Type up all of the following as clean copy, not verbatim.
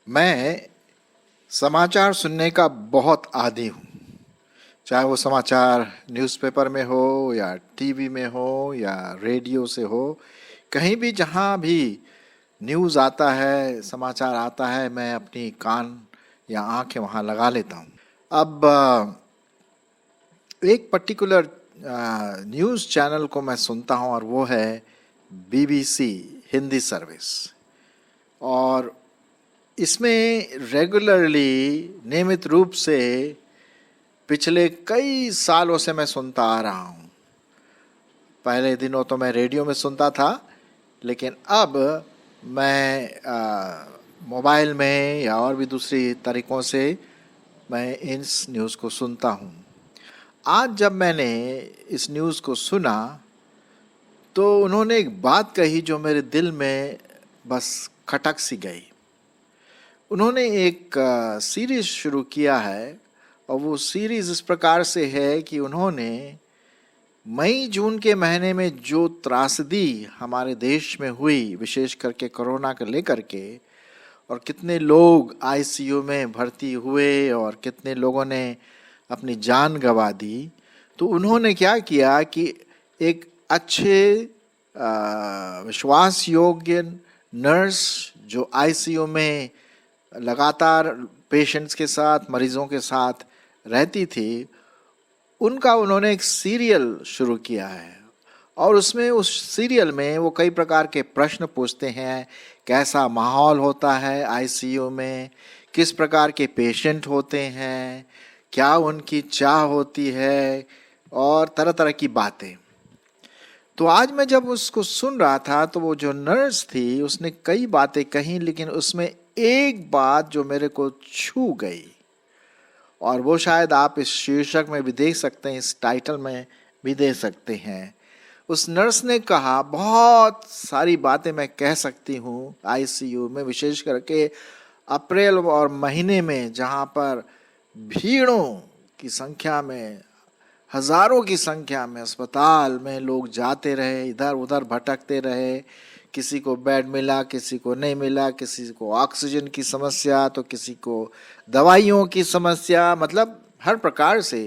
मैं समाचार सुनने का बहुत आदी हूँ, चाहे वो समाचार न्यूज़पेपर में हो या टीवी में हो या रेडियो से हो। कहीं भी जहाँ भी न्यूज़ आता है, समाचार आता है, मैं अपनी कान या आंखें वहाँ लगा लेता हूँ। अब एक पर्टिकुलर न्यूज़ चैनल को मैं सुनता हूँ और वो है बीबीसी हिंदी सर्विस। और इसमें रेगुलरली नियमित रूप से पिछले कई सालों से मैं सुनता आ रहा हूँ। पहले दिनों तो मैं रेडियो में सुनता था, लेकिन अब मैं मोबाइल में या और भी दूसरी तरीक़ों से मैं इस न्यूज़ को सुनता हूँ। आज जब मैंने इस न्यूज़ को सुना तो उन्होंने एक बात कही जो मेरे दिल में बस खटक सी गई। उन्होंने एक सीरीज़ शुरू किया है और वो सीरीज़ इस प्रकार से है कि उन्होंने मई जून के महीने में जो त्रासदी हमारे देश में हुई, विशेष करके कोरोना को लेकर के, और कितने लोग आईसीयू में भर्ती हुए और कितने लोगों ने अपनी जान गंवा दी, तो उन्होंने क्या किया कि एक अच्छे विश्वास योग्य नर्स जो आईसीयू में लगातार पेशेंट्स के साथ, मरीजों के साथ रहती थी, उनका उन्होंने एक सीरियल शुरू किया है। और उसमें, उस सीरियल में वो कई प्रकार के प्रश्न पूछते हैं। कैसा माहौल होता है आईसीयू में, किस प्रकार के पेशेंट होते हैं, क्या उनकी चाह होती है, और तरह तरह की बातें। तो आज मैं जब उसको सुन रहा था तो वो जो नर्स थी उसने कई बातें कही, लेकिन उसमें एक बात जो मेरे को छू गई, और वो शायद आप इस शीर्षक में भी देख सकते हैं, इस टाइटल में भी देख सकते हैं। उस नर्स ने कहा, बहुत सारी बातें मैं कह सकती हूँ आईसीयू में, विशेष करके अप्रैल और महीने में, जहाँ पर भीड़ों की संख्या में, हजारों की संख्या में अस्पताल में लोग जाते रहे, इधर उधर भटकते रहे। किसी को बेड मिला, किसी को नहीं मिला, किसी को ऑक्सीजन की समस्या, तो किसी को दवाइयों की समस्या। मतलब हर प्रकार से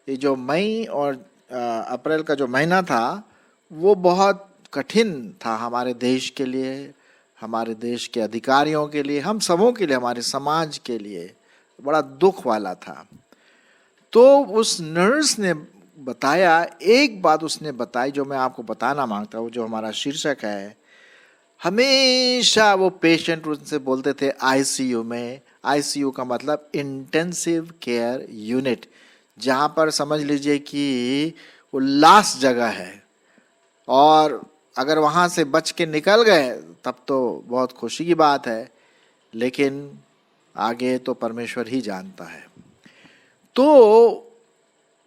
ये जो मई और अप्रैल का जो महीना था वो बहुत कठिन था हमारे देश के लिए, हमारे देश के अधिकारियों के लिए, हम सबों के लिए, हमारे समाज के लिए बड़ा दुख वाला था। तो उस नर्स ने बताया, एक बात उसने बताई जो मैं आपको बताना मांगता हूँ, जो हमारा शीर्षक है। हमेशा वो पेशेंट उनसे बोलते थे आईसीयू में, आईसीयू का मतलब इंटेंसिव केयर यूनिट, जहाँ पर समझ लीजिए कि वो लास्ट जगह है, और अगर वहाँ से बच के निकल गए तब तो बहुत खुशी की बात है, लेकिन आगे तो परमेश्वर ही जानता है। तो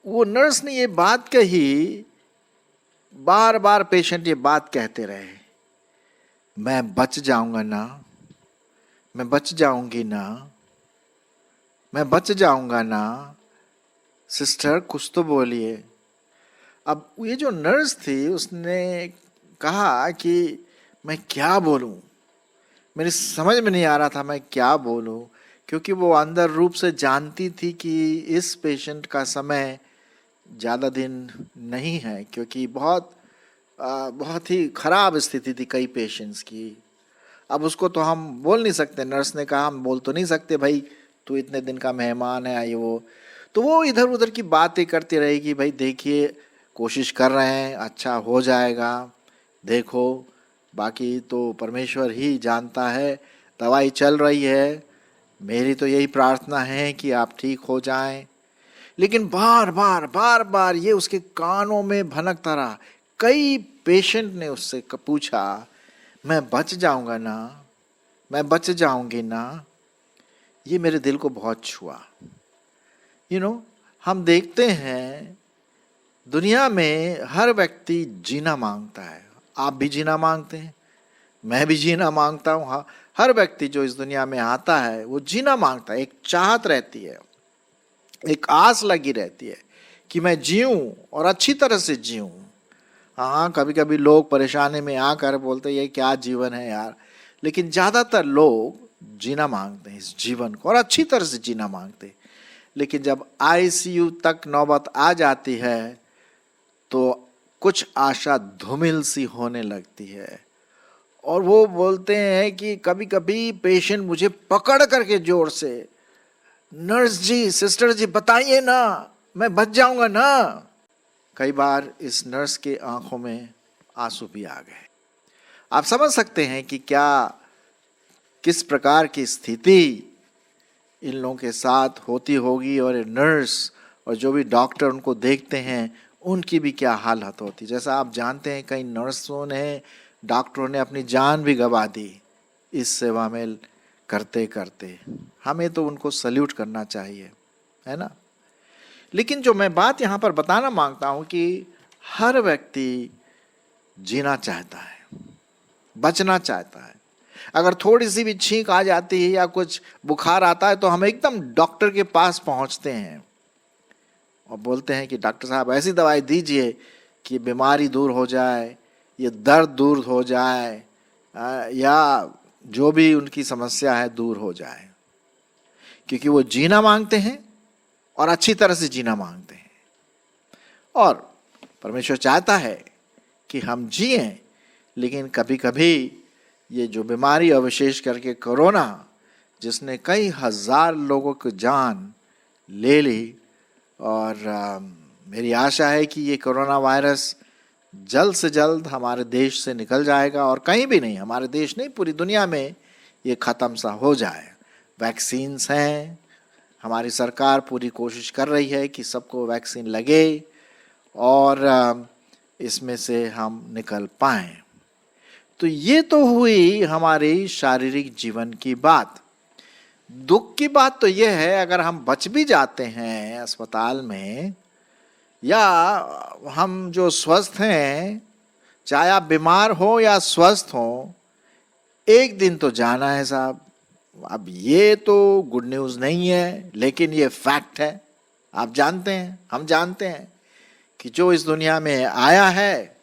वो नर्स ने ये बात कही, बार बार पेशेंट ये बात कहते रहे, मैं बच जाऊंगा ना, मैं बच जाऊंगी ना, मैं बच जाऊंगा ना, सिस्टर कुछ तो बोलिए। अब ये जो नर्स थी उसने कहा कि मैं क्या बोलूं, मेरी समझ में नहीं आ रहा था मैं क्या बोलूं, क्योंकि वो अंदर रूप से जानती थी कि इस पेशेंट का समय ज़्यादा दिन नहीं है, क्योंकि बहुत ही ख़राब स्थिति थी कई पेशेंट्स की। अब उसको तो हम बोल नहीं सकते, नर्स ने कहा हम बोल तो नहीं सकते भाई तू इतने दिन का मेहमान है ये वो। तो वो इधर उधर की बातें करती रही कि भाई देखिए, कोशिश कर रहे हैं, अच्छा हो जाएगा, देखो, बाकी तो परमेश्वर ही जानता है, दवाई चल रही है, मेरी तो यही प्रार्थना है कि आप ठीक हो जाएं। लेकिन बार बार ये उसके कानों में भनकता रहा। कई पेशेंट ने उससे पूछा, मैं बच जाऊंगा ना, मैं बच जाऊंगी ना। ये मेरे दिल को बहुत छुआ। हम देखते हैं दुनिया में हर व्यक्ति जीना मांगता है। आप भी जीना मांगते हैं, मैं भी जीना मांगता हूँ। हाँ, हर व्यक्ति जो इस दुनिया में आता है वो जीना मांगता है। एक चाहत रहती है, एक आस लगी रहती है कि मैं जीऊं और अच्छी तरह से जीऊं। हाँ, कभी कभी लोग परेशानी में आकर बोलते ये क्या जीवन है यार, लेकिन ज़्यादातर लोग जीना मांगते हैं इस जीवन को और अच्छी तरह से जीना मांगते हैं। लेकिन जब आईसीयू तक नौबत आ जाती है तो कुछ आशा धूमिल सी होने लगती है और वो बोलते हैं कि कभी कभी पेशेंट मुझे पकड़ करके जोर से, नर्स जी, सिस्टर जी बताइए ना, मैं बच जाऊंगा ना। कई बार इस नर्स के आंखों में आंसू भी आ गए। आप समझ सकते हैं कि क्या किस प्रकार की स्थिति इन लोगों के साथ होती होगी, और नर्स और जो भी डॉक्टर उनको देखते हैं उनकी भी क्या हालत होती। जैसा आप जानते हैं कई नर्सों ने, डॉक्टरों ने अपनी जान भी गंवा दी इस सेवा में करते करते। हमें तो उनको सल्यूट करना चाहिए, है ना। लेकिन जो मैं बात यहाँ पर बताना मांगता हूँ कि हर व्यक्ति जीना चाहता है, बचना चाहता है। अगर थोड़ी सी भी छींक आ जाती है या कुछ बुखार आता है तो हम एकदम डॉक्टर के पास पहुँचते हैं और बोलते हैं कि डॉक्टर साहब ऐसी दवाई दीजिए कि बीमारी दूर हो जाए, ये दर्द दूर हो जाए, या जो भी उनकी समस्या है दूर हो जाए। क्योंकि वो जीना मांगते हैं और अच्छी तरह से जीना मांगते हैं। और परमेश्वर चाहता है कि हम जिएं, लेकिन कभी कभी ये जो बीमारी, और विशेष करके कोरोना, जिसने कई हजार लोगों की जान ले ली, और मेरी आशा है कि ये कोरोना वायरस जल्द से जल्द हमारे देश से निकल जाएगा, और कहीं भी नहीं, हमारे देश नहीं पूरी दुनिया में ये ख़त्म सा हो जाए। वैक्सीन्स हैं, हमारी सरकार पूरी कोशिश कर रही है कि सबको वैक्सीन लगे और इसमें से हम निकल पाएँ। तो ये तो हुई हमारी शारीरिक जीवन की बात। दुख की बात तो ये है, अगर हम बच भी जाते हैं अस्पताल में, या हम जो स्वस्थ हैं, चाहे आप बीमार हो या स्वस्थ हो, एक दिन तो जाना है साहब। अब ये तो गुड न्यूज़ नहीं है, लेकिन ये फैक्ट है। आप जानते हैं, हम जानते हैं कि जो इस दुनिया में आया है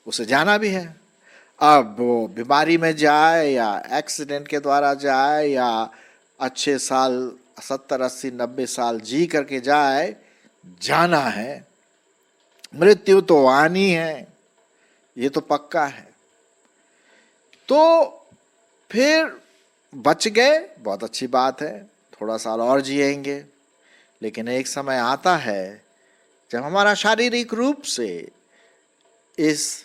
उसे जाना भी है। अब वो बीमारी में जाए या एक्सीडेंट के द्वारा जाए या अच्छे साल 70, 80, 90 साल जी करके जाए, जाना है। मृत्यु तो आनी है, ये तो पक्का है। तो फिर बच गए, बहुत अच्छी बात है, थोड़ा साल और जिएंगे। लेकिन एक समय आता है जब हमारा शारीरिक रूप से इस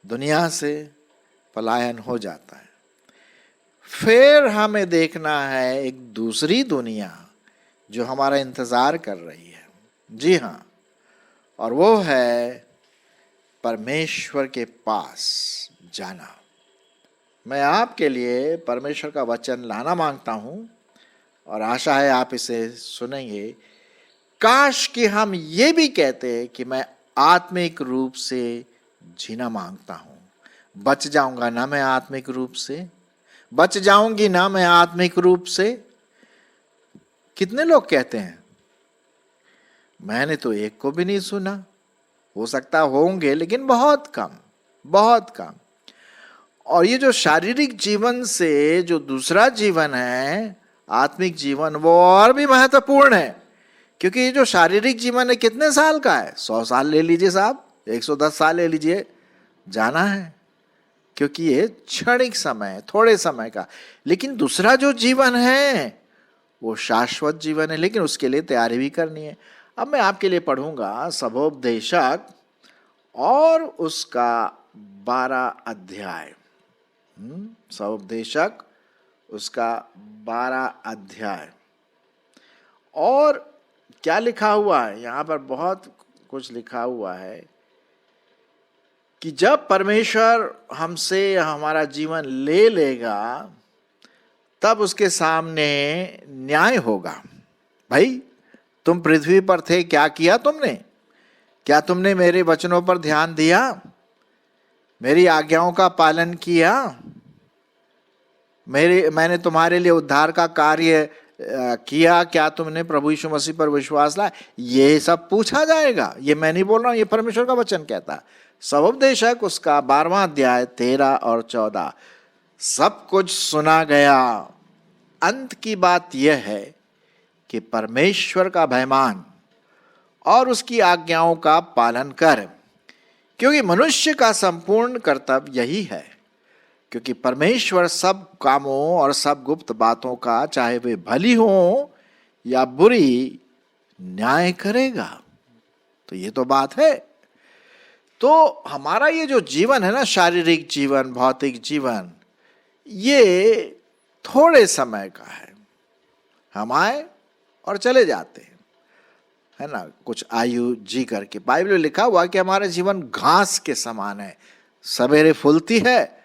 दुनिया से पलायन हो जाता है। फिर हमें देखना है एक दूसरी दुनिया जो हमारा इंतज़ार कर रही है। जी हाँ, और वो है परमेश्वर के पास जाना। मैं आपके लिए परमेश्वर का वचन लाना मांगता हूँ और आशा है आप इसे सुनेंगे। काश कि हम ये भी कहते कि मैं आत्मिक रूप से जीना मांगता हूँ। बच जाऊंगा ना मैं आत्मिक रूप से, बच जाऊंगी ना मैं आत्मिक रूप से। कितने लोग कहते हैं? मैंने तो एक को भी नहीं सुना। हो सकता होंगे लेकिन बहुत कम, बहुत कम। और ये जो शारीरिक जीवन से जो दूसरा जीवन है, आत्मिक जीवन, वो और भी महत्वपूर्ण है। क्योंकि ये जो शारीरिक जीवन है कितने साल का है? 100 साल ले लीजिए साहब, 110 साल ले लीजिए, जाना है। क्योंकि ये क्षणिक समय है, थोड़े समय का। लेकिन दूसरा जो जीवन है वो शाश्वत जीवन है, लेकिन उसके लिए तैयारी भी करनी है। अब मैं आपके लिए पढ़ूंगा सबोपदेशक और उसका 12 अध्याय। सबोपदेशक उसका 12 अध्याय। और क्या लिखा हुआ है यहाँ पर? बहुत कुछ लिखा हुआ है कि जब परमेश्वर हमसे हमारा जीवन ले लेगा तब उसके सामने न्याय होगा। भाई, तुम पृथ्वी पर थे, क्या किया तुमने? क्या तुमने मेरे वचनों पर ध्यान दिया? मेरी आज्ञाओं का पालन किया? मैंने तुम्हारे लिए उद्धार का कार्य किया, क्या तुमने प्रभु यीशु मसीह पर विश्वास लाया, ये सब पूछा जाएगा। ये मैं नहीं बोल रहा हूं, ये परमेश्वर का वचन कहता है। सबोपदेशक उसका 12वां अध्याय 13 और 14, सब कुछ सुना गया। अंत की बात यह है कि परमेश्वर का भय मान और उसकी आज्ञाओं का पालन कर, क्योंकि मनुष्य का संपूर्ण कर्तव्य यही है। क्योंकि परमेश्वर सब कामों और सब गुप्त बातों का, चाहे वे भली हो या बुरी, न्याय करेगा। तो ये तो बात है। तो हमारा ये जो जीवन है ना, शारीरिक जीवन, भौतिक जीवन, ये थोड़े समय का है। हम आए और चले जाते हैं, है ना, कुछ आयु जी करके। बाइबल में लिखा हुआ कि हमारा जीवन घास के समान है, सवेरे फूलती है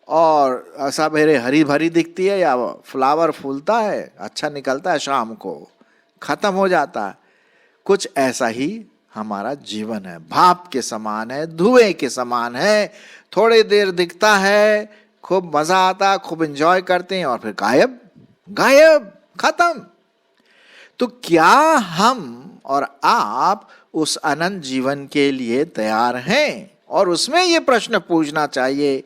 और सवेरे हरी भरी दिखती है, या फ्लावर फूलता है, अच्छा निकलता है, शाम को खत्म हो जाता है। कुछ ऐसा ही हमारा जीवन है, भाप के समान है, धुएं के समान है। थोड़ी देर दिखता है, खूब मजा आता, खूब एंजॉय करते हैं, और फिर गायब गायब, खत्म। तो क्या हम और आप उस अनंत जीवन के लिए तैयार हैं? और उसमें ये प्रश्न पूछना चाहिए,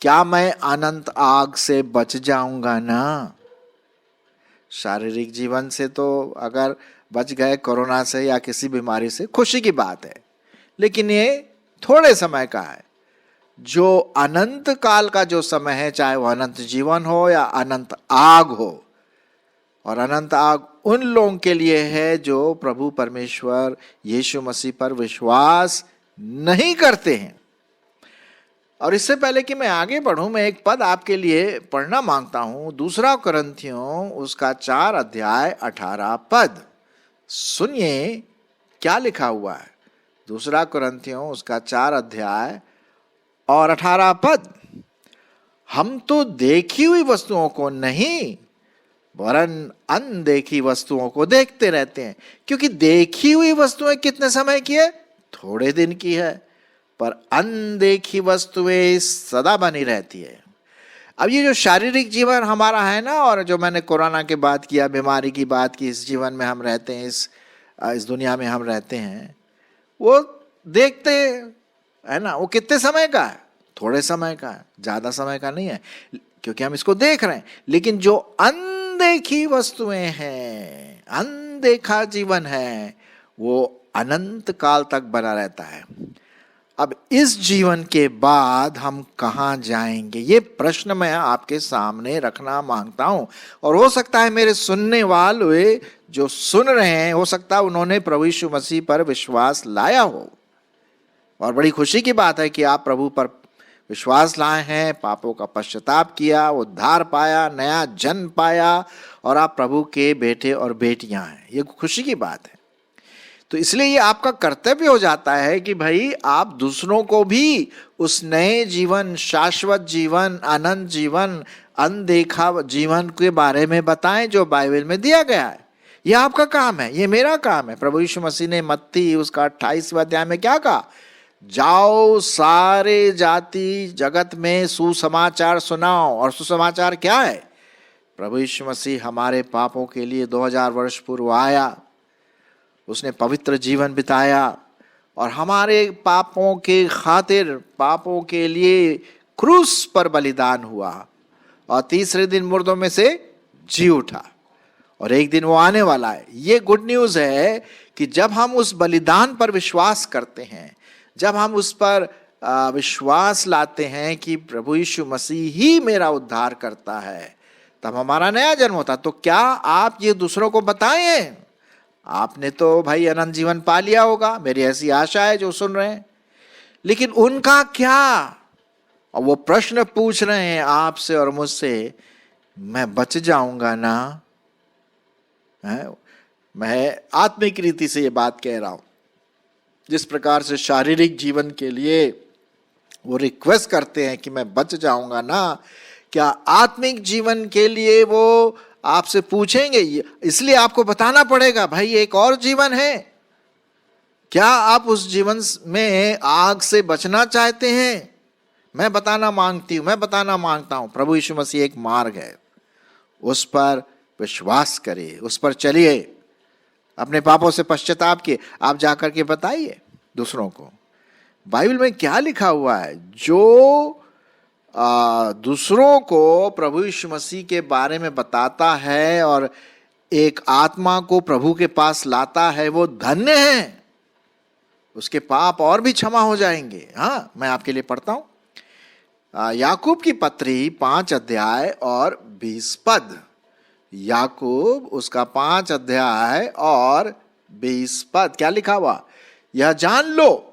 क्या मैं अनंत आग से बच जाऊंगा ना? शारीरिक जीवन से तो अगर बच गए, कोरोना से या किसी बीमारी से, खुशी की बात है, लेकिन ये थोड़े समय का है। जो अनंत काल का जो समय है, चाहे वो अनंत जीवन हो या अनंत आग हो, और अनंत आग उन लोगों के लिए है जो प्रभु परमेश्वर यीशु मसीह पर विश्वास नहीं करते हैं। और इससे पहले कि मैं आगे बढ़ूं, मैं एक पद आपके लिए पढ़ना मांगता हूं, 2 कुरिन्थियों उसका 4 अध्याय 18 पद। सुनिए क्या लिखा हुआ है। 2 कुरिन्थियों उसका 4 अध्याय और 18 पद। हम तो देखी हुई वस्तुओं को नहीं, वरन अनदेखी वस्तुओं को देखते रहते हैं, क्योंकि देखी हुई वस्तुएं कितने समय की है? थोड़े दिन की है, पर अनदेखी वस्तुएं सदा बनी रहती है। अब ये जो शारीरिक जीवन हमारा है ना, और जो मैंने कोरोना की बात किया, बीमारी की बात की, इस जीवन में हम रहते हैं, इस दुनिया में हम रहते हैं, वो देखते है ना, वो कितने समय का है? थोड़े समय का है, ज्यादा समय का नहीं है, क्योंकि हम इसको देख रहे हैं। लेकिन जो अनदेखी वस्तुएं हैं, अनदेखा जीवन है, वो अनंत काल तक बना रहता है। अब इस जीवन के बाद हम कहां जाएंगे, ये प्रश्न मैं आपके सामने रखना मांगता हूं। और हो सकता है मेरे सुनने वाले जो सुन रहे हैं, हो सकता है उन्होंने प्रभु यीशु मसीह पर विश्वास लाया हो, और बड़ी खुशी की बात है कि आप प्रभु पर विश्वास लाए हैं, पापों का पश्चाताप किया, उद्धार पाया, नया जन्म पाया, और आप प्रभु के बेटे और बेटियां हैं। ये खुशी की बात है। तो इसलिए ये आपका कर्तव्य हो जाता है कि भाई आप दूसरों को भी उस नए जीवन, शाश्वत जीवन, अनंत जीवन, अनदेखा जीवन के बारे में बताएं जो बाइबल में दिया गया है। यह आपका काम है, ये मेरा काम है। प्रभु यीशु मसीह ने मत्ती उसका 28वें अध्याय में क्या कहा? जाओ सारे जाति जगत में सुसमाचार सुनाओ। और सुसमाचार क्या है? प्रभु यीशु मसीह हमारे पापों के लिए 2000 वर्ष पूर्व आया, उसने पवित्र जीवन बिताया, और हमारे पापों के खातिर, पापों के लिए क्रूस पर बलिदान हुआ, और तीसरे दिन मुर्दों में से जी उठा, और एक दिन वो आने वाला है। ये गुड न्यूज़ है कि जब हम उस बलिदान पर विश्वास करते हैं, जब हम उस पर विश्वास लाते हैं कि प्रभु यीशु मसीह ही मेरा उद्धार करता है, तब हमारा नया जन्म होता। तो क्या आप ये दूसरों को बताएं? आपने तो भाई अनंत जीवन पा लिया होगा, मेरी ऐसी आशा है जो सुन रहे हैं, लेकिन उनका क्या? और वो प्रश्न पूछ रहे हैं आपसे और मुझसे, मैं बच जाऊंगा ना? मैं आत्मिक रीति से ये बात कह रहा हूं। जिस प्रकार से शारीरिक जीवन के लिए वो रिक्वेस्ट करते हैं कि मैं बच जाऊंगा ना, क्या आत्मिक जीवन के लिए वो आपसे पूछेंगे? इसलिए आपको बताना पड़ेगा, भाई एक और जीवन है। क्या आप उस जीवन में आग से बचना चाहते हैं? मैं बताना मांगता हूं, प्रभु यीशु मसीह एक मार्ग है, उस पर विश्वास करिए, उस पर चलिए, अपने पापों से पश्चाताप किए, आप जाकर के बताइए दूसरों को। बाइबल में क्या लिखा हुआ है? जो दूसरों को प्रभु यीशु मसीह के बारे में बताता है और एक आत्मा को प्रभु के पास लाता है, वो धन्य है, उसके पाप और भी क्षमा हो जाएंगे। हाँ, मैं आपके लिए पढ़ता हूं याकूब की पत्री 5 अध्याय और 20 पद। याकूब उसका 5 अध्याय और 20 पद, क्या लिखा हुआ? यह जान लो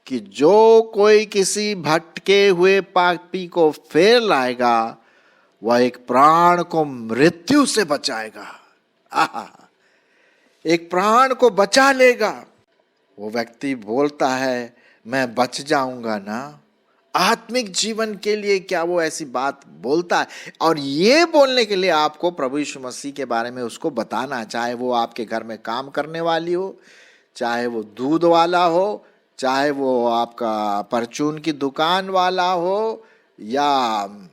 कि जो कोई किसी भटके हुए पापी को फेर लाएगा, वह एक प्राण को मृत्यु से बचाएगा। आहा, एक प्राण को बचा लेगा। वो व्यक्ति बोलता है मैं बच जाऊंगा ना। आत्मिक जीवन के लिए क्या वो ऐसी बात बोलता है? और ये बोलने के लिए आपको प्रभु यीशु मसीह के बारे में उसको बताना, चाहे वो आपके घर में काम करने वाली हो, चाहे वो दूध वाला हो, चाहे वो आपका परचून की दुकान वाला हो, या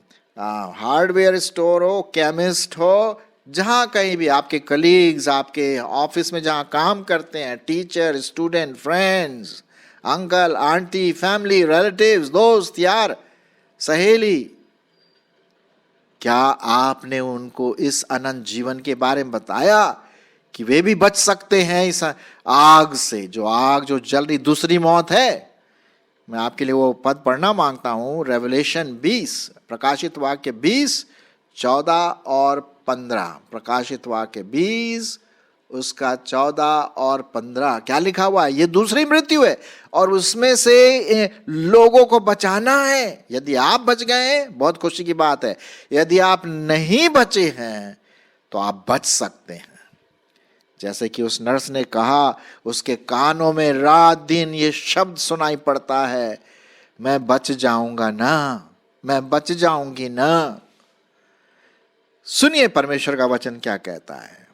हार्डवेयर स्टोर हो, केमिस्ट हो, जहाँ कहीं भी आपके कलीग्स, आपके ऑफिस में जहाँ काम करते हैं, teacher, student, friends, uncle, aunty, family, relatives, दोस्त, यार, सहेली, क्या आपने उनको इस अनंत जीवन के बारे में बताया कि वे भी बच सकते हैं इस आग से, जो आग जो जल रही दूसरी मौत है? मैं आपके लिए वो पद पढ़ना मांगता हूं, रेवलेशन 20, प्रकाशित वाक्य 20, 14 और 15। प्रकाशित वाक्य 20 उसका 14 और 15 क्या लिखा हुआ है? ये दूसरी मृत्यु है और उसमें से लोगों को बचाना है। यदि आप बच गए बहुत खुशी की बात है, यदि आप नहीं बचे हैं तो आप बच सकते हैं। जैसे कि उस नर्स ने कहा, उसके कानों में रात दिन ये शब्द सुनाई पड़ता है, मैं बच जाऊंगा ना, मैं बच जाऊंगी ना। सुनिए परमेश्वर का वचन क्या कहता है।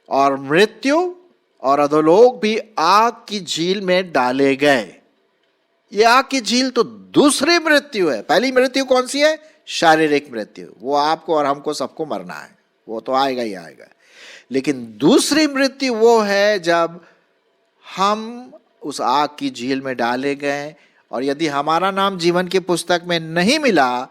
और मृत्यु और अधोलोक भी आग की झील में डाले गए। ये आग की झील तो दूसरी मृत्यु है। पहली मृत्यु कौन सी है? शारीरिक मृत्यु, वो आपको और हमको सबको मरना है, वो तो आएगा ही आएगा। लेकिन दूसरी मृत्यु वो है जब हम उस आग की झील में डाले गए और यदि हमारा नाम जीवन की पुस्तक में नहीं मिला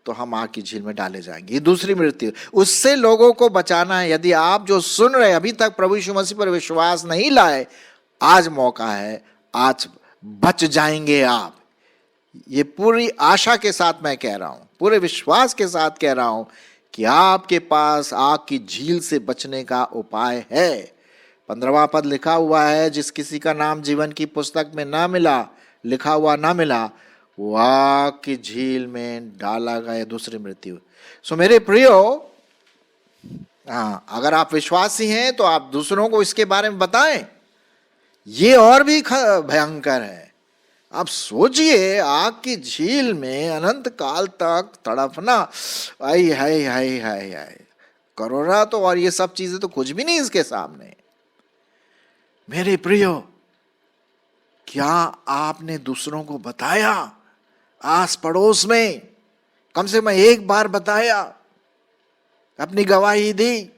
तो हम आग की झील में डाले जाएंगे। ये दूसरी मृत्यु, उससे लोगों को बचाना है। यदि आप जो सुन रहे अभी तक प्रभु यीशु मसीह पर विश्वास नहीं लाए, आज मौका है, आज बच जाएंगे आप। ये पूरी आशा के साथ मैं कह रहा हूं, पूरे विश्वास के साथ कह रहा हूं कि आपके पास आग की झील से बचने का उपाय है। 15वां पद लिखा हुआ है, जिस किसी का नाम जीवन की पुस्तक में ना मिला, लिखा हुआ ना मिला, वो आग की झील में डाला गया, दूसरी मृत्यु। सो मेरे प्रियो, अगर आप विश्वासी हैं तो आप दूसरों को इसके बारे में बताएं। ये और भी भयंकर है। आप सोचिए, आग की झील में अनंत काल तक तड़पना, आई हाय हाय हाय हाय, कोरोना तो और ये सब चीजें तो कुछ भी नहीं इसके सामने। मेरे प्रियो, क्या आपने दूसरों को बताया? आस पड़ोस में कम से कम एक बार बताया, अपनी गवाही दी?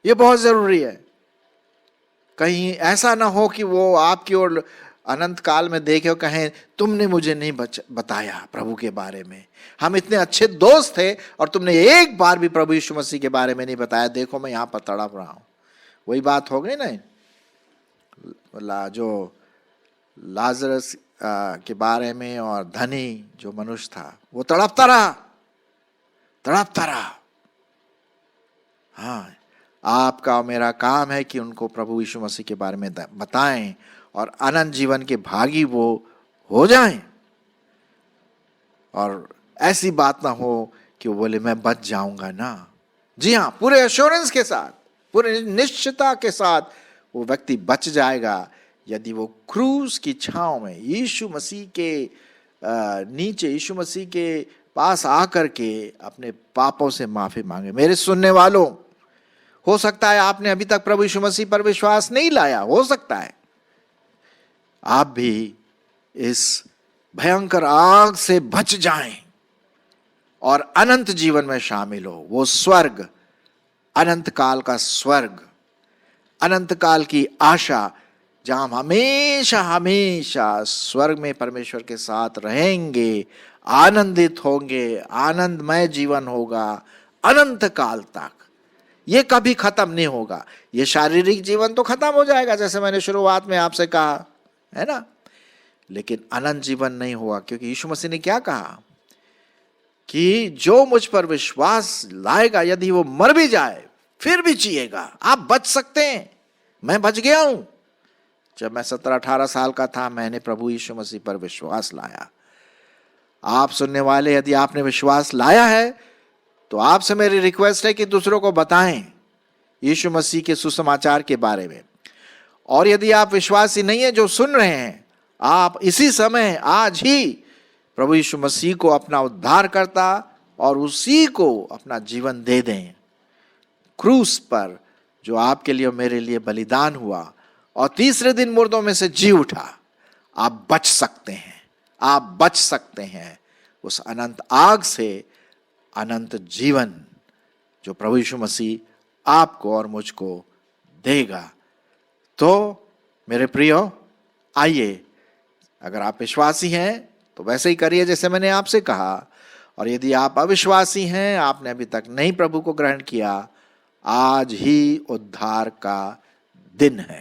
ये बहुत जरूरी है। कहीं ऐसा ना हो कि वो आपकी ओर अनंत काल में देखे और कहें तुमने मुझे नहीं बताया प्रभु के बारे में। हम इतने अच्छे दोस्त थे और तुमने एक बार भी प्रभु यीशु मसीह के बारे में नहीं बताया, देखो मैं यहां पर तड़प रहा हूं। वही बात हो गई ना, जो लाजरस के बारे में, और धनी जो मनुष्य था वो तड़पता रहा। हाँ, आपका और मेरा काम है कि उनको प्रभु यीशु मसीह के बारे में बताएं और अनंत जीवन के भागी वो हो जाएं। और ऐसी बात ना हो कि वो बोले मैं बच जाऊंगा ना। जी हाँ, पूरे एश्योरेंस के साथ, पूरे निश्चितता के साथ वो व्यक्ति बच जाएगा यदि वो क्रूस की छांव में यीशु मसीह के नीचे, यीशु मसीह के पास आकर के अपने पापों से माफी मांगे। मेरे सुनने वालों, हो सकता है आपने अभी तक प्रभु यीशु मसीह पर विश्वास नहीं लाया, हो सकता है आप भी इस भयंकर आग से बच जाएं। और अनंत जीवन में शामिल हो। वो स्वर्ग, अनंत काल का स्वर्ग, अनंत काल की आशा, जहां हम हमेशा हमेशा स्वर्ग में परमेश्वर के साथ रहेंगे, आनंदित होंगे, आनंदमय जीवन होगा अनंत काल तक। ये कभी खत्म नहीं होगा। ये शारीरिक जीवन तो खत्म हो जाएगा, जैसे मैंने शुरुआत में आपसे कहा, है ना, लेकिन अनंत जीवन नहीं होगा, क्योंकि यीशु मसीह ने क्या कहा कि जो मुझ पर विश्वास लाएगा, यदि वो मर भी जाए फिर भी जिएगा। आप बच सकते हैं, मैं बच गया हूं। जब मैं 17-18 साल का था, मैंने प्रभु यीशु मसीह पर विश्वास लाया। आप सुनने वाले, यदि आपने विश्वास लाया है तो आपसे मेरी रिक्वेस्ट है कि दूसरों को बताएं यीशु मसीह के सुसमाचार के बारे में। और यदि आप विश्वासी नहीं है जो सुन रहे हैं, आप इसी समय आज ही प्रभु यीशु मसीह को अपना उद्धारकर्ता और उसी को अपना जीवन दे दें। क्रूस पर जो आपके लिए और मेरे लिए बलिदान हुआ और तीसरे दिन मुर्दों में से जी उठा, आप बच सकते हैं, आप बच सकते हैं उस अनंत आग से, अनंत जीवन जो प्रभु यीशु मसीह आपको और मुझको देगा। तो मेरे प्रियो, आइए, अगर आप विश्वासी हैं तो वैसे ही करिए जैसे मैंने आपसे कहा, और यदि आप अविश्वासी हैं, आपने अभी तक नहीं प्रभु को ग्रहण किया, आज ही उद्धार का दिन है।